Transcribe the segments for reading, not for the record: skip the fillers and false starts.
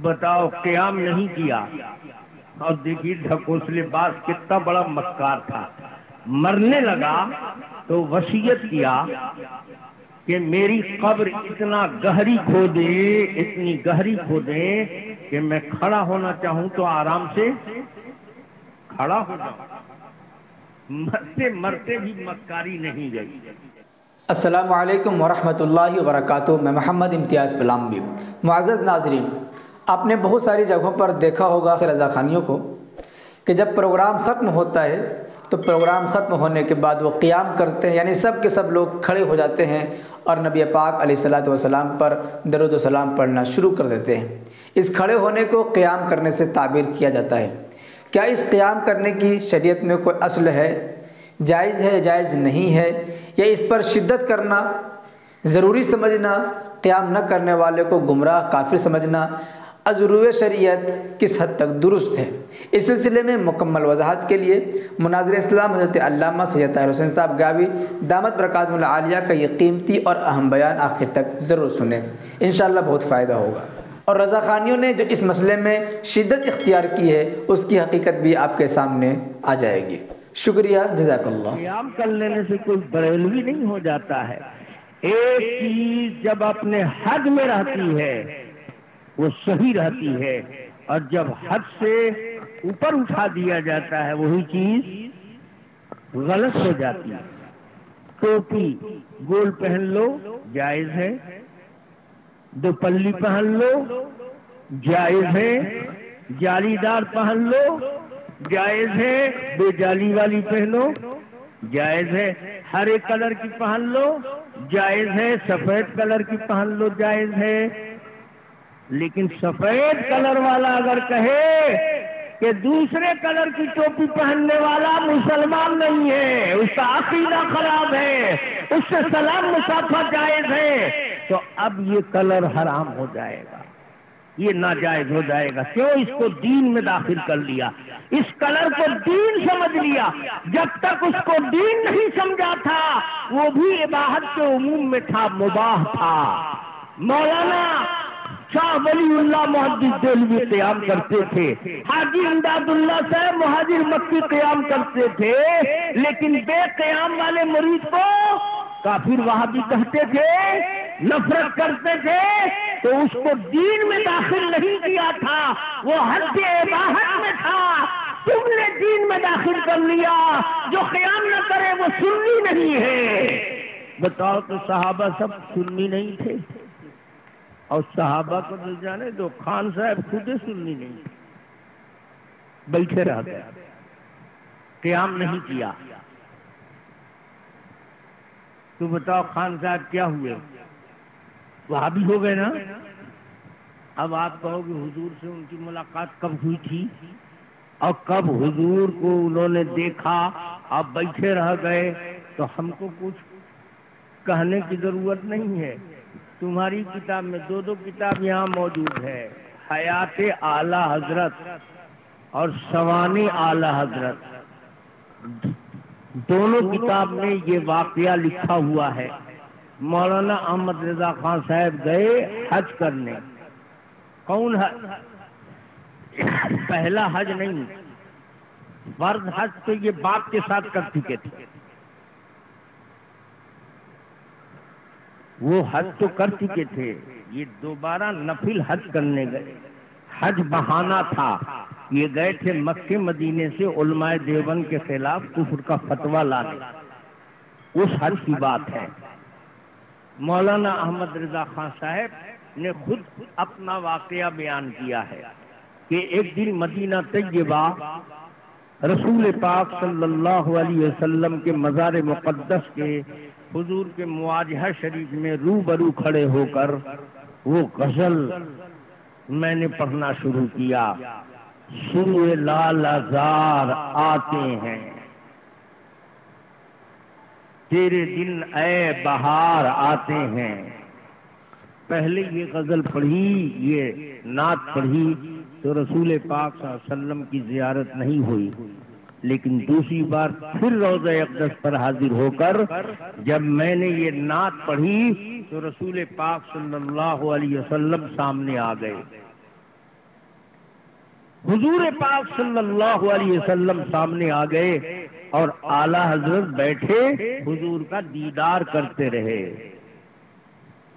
بتاؤ قیام نہیں کیا. اور دیکھیے ڈھکوسلے باز کتنا بڑا مکار تھا. مرنے لگا تو وصیت کیا کہ میری قبر اتنا گہری کھودے، اتنی گہری کھودے کہ میں کھڑا ہونا چاہوں تو آرام سے کھڑا ہو جاؤں. مرتے مرتے بھی مکاری نہیں گئی. السلام علیکم ورحمۃ اللہ وبرکاتہ. میں محمد امتیاز پلامبی. معزز ناظرین، آپ نے بہت ساری جگہوں پر دیکھا ہوگا رضا خانیوں کو کہ جب پروگرام ختم ہوتا ہے تو پروگرام ختم ہونے کے بعد وہ قیام کرتے ہیں، یعنی سب کے سب لوگ کھڑے ہو جاتے ہیں اور نبی پاک علیہ الصلاۃ والسلام پر درود و سلام پڑھنا شروع کر دیتے ہیں. اس کھڑے ہونے کو قیام کرنے سے تعبیر کیا جاتا ہے. کیا اس قیام کرنے کی شریعت میں کوئی اصل ہے؟ جائز ہے، جائز نہیں ہے؟ یا اس پر شدت کرنا، ضروری سمجھنا، قیام نہ کرنے والے کو گمراہ کافر سمجھنا از روئے شریعت کس حد تک درست ہے؟ اس سلسلے میں مکمل وضاحت کے لیے مناظر اسلام حضرت علامہ سید طاہر حسین صاحب گاوی دامت برکاتہم العالیہ کا یہ قیمتی اور اہم بیان آخر تک ضرور سنیں، انشاءاللہ بہت فائدہ ہوگا. اور رضا خانیوں نے جو اس مسئلے میں شدت اختیار کی ہے اس کی حقیقت بھی آپ کے سامنے آ جائے گی. شکریہ، جزاک اللہ. قیام کر لینے سے کوئی بریلوی نہیں ہو جاتا ہے. ایک چیز جب اپنے حد میں رہتی ہے وہ صحیح رہتی ہے، اور جب حد سے اوپر اٹھا دیا جاتا ہے وہی چیز غلط ہو جاتی ہے. ٹوپی گول پہن لو جائز ہے، دوپلی پہن لو جائز ہے، جالی دار پہن لو جائز ہے، بے جالی والی پہنو جائز ہے، ہرے کلر کی پہن لو جائز ہے، سفید کلر کی پہن لو جائز ہے. لیکن سفید کلر والا اگر کہے کہ دوسرے کلر کی ٹوپی پہننے والا مسلمان نہیں ہے، اس کا عقیدہ خراب ہے، اس سے سلام مصافحہ جائز ہے، تو اب یہ کلر حرام ہو جائے گا، یہ ناجائز ہو جائے گا. کیوں؟ اس کو دین میں داخل کر لیا، اس کلر کو دین سمجھ لیا. جب تک اس کو دین نہیں سمجھا تھا وہ بھی اباحت کے عموم میں تھا، مباح تھا. مولانا شاہ ولی اللہ محدث دہلوی قیام کرتے تھے، حاجی امداد اللہ صاحب مہاجر مکی قیام کرتے تھے، لیکن بے قیام والے مرید کو کافر وہابی کہتے تھے، نفرت کرتے تھے. تو اس کو دین میں داخل نہیں کیا تھا، وہ حد اباحت میں تھا. تم نے دین میں داخل کر لیا. جو قیام نہ کرے وہ سنی نہیں ہے. بتاؤ تو صحابہ سب سنی نہیں تھے؟ اور صحابہ کو تو جانے دو، خان صاحب خود سنی نہیں تھے، بیٹھے رہ گئے، قیام نہیں کیا. تو بتاؤ خان صاحب کیا ہوئے؟ وہابی ہو گئے نا. اب آپ کہو کہ حضور سے ان کی ملاقات کب ہوئی تھی اور کب حضور کو انہوں نے دیکھا، آپ بیٹھے رہ گئے، تو ہم کو کچھ کہنے کی ضرورت نہیں ہے. تمہاری کتاب میں دو کتاب یہاں موجود ہے، حیات اعلی حضرت اور سوانح اعلی حضرت. دونوں کتاب میں یہ واقعہ لکھا ہوا ہے. مولانا احمد رضا خان صاحب گئے حج کرنے. کون حج؟ پہلا حج نہیں، فرض حج تو یہ باپ کے ساتھ کر چکے تھے، وہ حج تو کر چکے تھے، یہ دوبارہ نفل حج کرنے گئے. حج بہانہ تھا، یہ گئے تھے مکے مدینے سے علماء دیوبند کے خلاف کفر کا فتویٰ لانے. اس حج کی بات ہے. مولانا احمد رضا خان صاحب نے خود اپنا واقعہ بیان کیا ہے کہ ایک دن مدینہ طیبہ رسول پاک صلی اللہ علیہ وسلم کے مزار مقدس کے حضور کے مواجہہ شریف میں روبرو کھڑے ہو کر وہ غزل میں نے پڑھنا شروع کیا. سوئے لال زار آتے ہیں، تیرے دن اے بہار آتے ہیں. پہلے یہ غزل پڑھی، یہ نعت پڑھی تو رسول پاک صلی اللہ علیہ وسلم کی زیارت نہیں ہوئی. لیکن دوسری بار پھر روضہ اقدس پر حاضر ہو کر جب میں نے یہ نعت پڑھی تو رسول پاک صلی اللہ علیہ وسلم سامنے آ گئے. حضور پاک صلی اللہ علیہ وسلم سامنے آ گئے اور اعلی حضرت بیٹھے حضور کا دیدار کرتے رہے.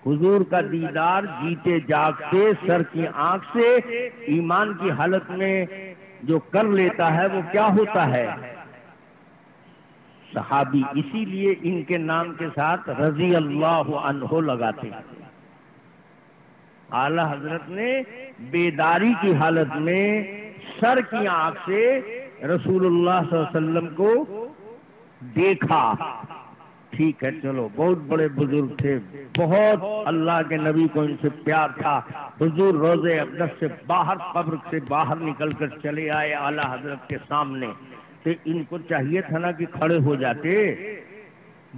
حضور کا دیدار جیتے جاگتے سر کی آنکھ سے ایمان کی حالت میں جو کر لیتا ہے وہ کیا ہوتا ہے؟ صحابی. اسی لیے ان کے نام کے ساتھ رضی اللہ عنہ لگاتے ہیں. اعلی حضرت نے بیداری کی حالت میں سر کی آنکھ سے رسول اللہ صلی اللہ علیہ وسلم کو دیکھا. ٹھیک ہے چلو، بہت بڑے بزرگ تھے، بہت اللہ کے نبی کو ان سے پیار تھا. حضور روضہ اقدس سے باہر، قبر سے باہر نکل کر چلے آئے اعلی حضرت کے سامنے. تو ان کو چاہیے تھا نا کہ کھڑے ہو جاتے،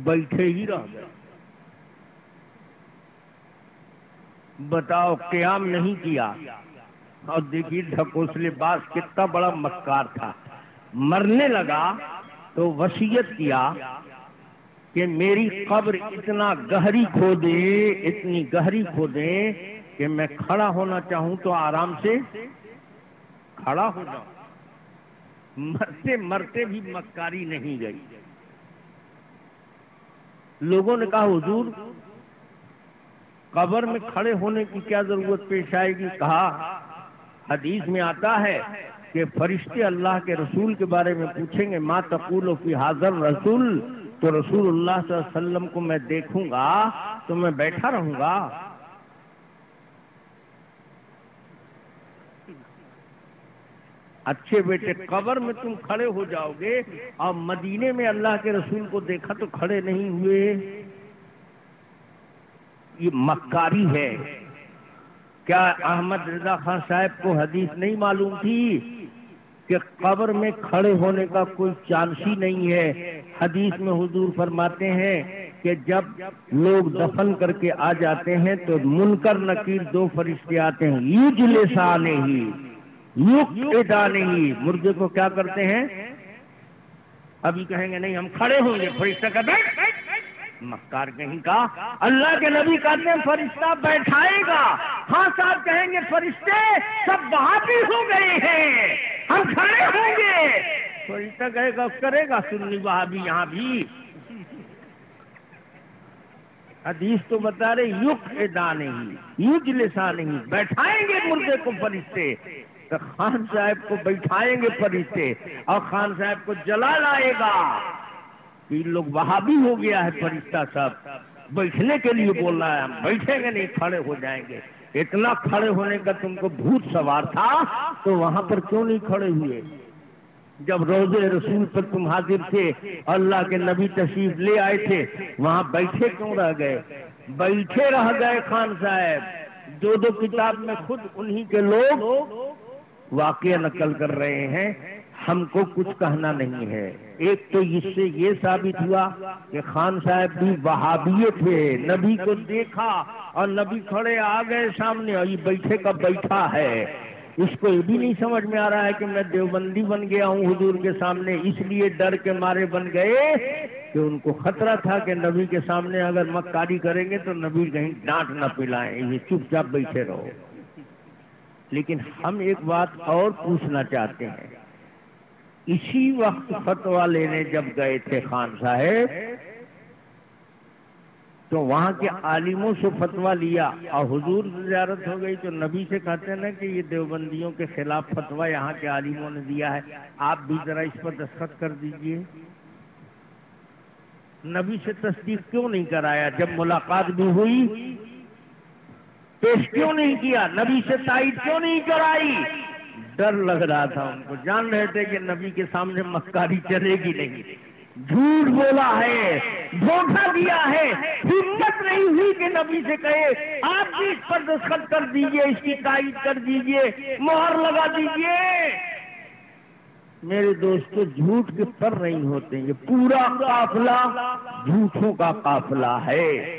بیٹھے ہی رہ گئے. بتاؤ، قیام نہیں کیا. اور دیکھیے ڈھکوسلے باز کتنا بڑا مکار تھا. مرنے لگا تو وصیت کیا کہ میری قبر اتنا گہری کھودیں، اتنی گہری کھودیں کہ میں کھڑا ہونا چاہوں تو آرام سے کھڑا ہو جاؤں. مرتے مرتے بھی مکاری نہیں گئی. لوگوں نے کہا حضور قبر میں کھڑے ہونے کی کیا ضرورت پیش آئے گی؟ کہا حدیث میں آتا ہے کہ فرشتے اللہ کے رسول کے بارے میں پوچھیں گے ما تقول فی حاضر رسول، تو رسول اللہ صلی اللہ علیہ وسلم کو میں دیکھوں گا تو میں بیٹھا رہوں گا. اچھے بیٹے، قبر میں تم کھڑے ہو جاؤ گے اور مدینے میں اللہ کے رسول کو دیکھا تو کھڑے نہیں ہوئے. یہ مکاری ہے. کیا احمد رضا خان صاحب کو حدیث نہیں معلوم تھی کہ قبر میں کھڑے ہونے کا کوئی چانس ہی نہیں ہے؟ حدیث میں حضور فرماتے ہیں کہ جب لوگ دفن کر کے آ جاتے ہیں تو منکر نکیر دو فرشتے آتے ہیں، یجلسانے ہی یقعدانے ہی. مردے کو کیا کرتے ہیں؟ ابھی کہیں گے نہیں ہم کھڑے ہوں گے، فرشتہ کا بیٹھ. مکار کہیں کا. اللہ کے نبی کہتے ہیں فرشتہ بیٹھائے گا. ہاں صاحب کہیں گے فرشتے سب وہاں بھی ہو گئے ہیں، ہم کھڑے ہوں گے. فرشتہ کہے گا کرے گا سنی وہاں بھی یہاں بھی. حدیث تو بتا رہے یقعدانے ہی یجلسانے ہی، بیٹھائیں گے مردے کو فرشتے. تو خان صاحب کو بیٹھائیں گے فرشتے اور خان صاحب کو جلا لائے گا. یہ لوگ وہاں بھی ہو گیا ہے فرشتہ سب بیٹھنے کے لیے بول رہا ہے، ہم بیٹھیں گے نہیں کھڑے ہو جائیں گے. اتنا کھڑے ہونے کا تم کو بھوت سوار تھا تو وہاں پر کیوں نہیں کھڑے ہوئے؟ جب روضہ رسول پر تم حاضر تھے، اللہ کے نبی تشریف لے آئے تھے، وہاں بیٹھے کیوں رہ گئے؟ بیٹھے رہ گئے خان صاحب. دو کتاب میں خود انہی کے لوگ واقعہ نقل کر رہے ہیں. ہم کو کچھ کہنا نہیں ہے. ایک تو اس سے یہ ثابت ہوا کہ خان صاحب بھی وہابی تھے، نبی کو دیکھا اور نبی کھڑے آ گئے سامنے اور یہ بیٹھے کا بیٹھا ہے. اس کو یہ بھی نہیں سمجھ میں آ رہا ہے کہ میں دیوبندی بن گیا ہوں حضور کے سامنے، اس لیے ڈر کے مارے بن گئے کہ ان کو خطرہ تھا کہ نبی کے سامنے اگر مکاری کریں گے تو نبی کہیں ڈانٹ نہ پلائیں، یہ چپ چاپ بیٹھے رہو. لیکن ہم ایک بات اور پوچھنا چاہتے ہیں. اسی وقت فتویٰ لینے جب گئے تھے خان صاحب تو وہاں کے عالموں سے فتویٰ لیا اور حضور زیارت ہو گئی تو نبی سے کہتے ہیں کہ یہ دیوبندیوں کے خلاف فتویٰ یہاں کے عالموں نے دیا ہے، آپ بھی ذرا اس پر دستخط کر دیجئے. نبی سے تصدیق کیوں نہیں کرایا؟ جب ملاقات بھی ہوئی پیش کیوں نہیں کیا؟ نبی سے تائید کیوں نہیں کرائی؟ ڈر لگ رہا تھا ان کو، جان رہے تھے کہ نبی کے سامنے مکاری چلے گی نہیں. جھوٹ بولا ہے، دھوکہ دیا ہے، ہمت نہیں ہوئی کہ نبی سے کہے آپ بھی اس پر دستخط کر دیجئے، اس کی تائید کر دیجئے، مہر لگا دیجئے. میرے دوستو جھوٹ کے پر نہیں ہوتے، یہ پورا قافلہ جھوٹوں کا قافلہ ہے.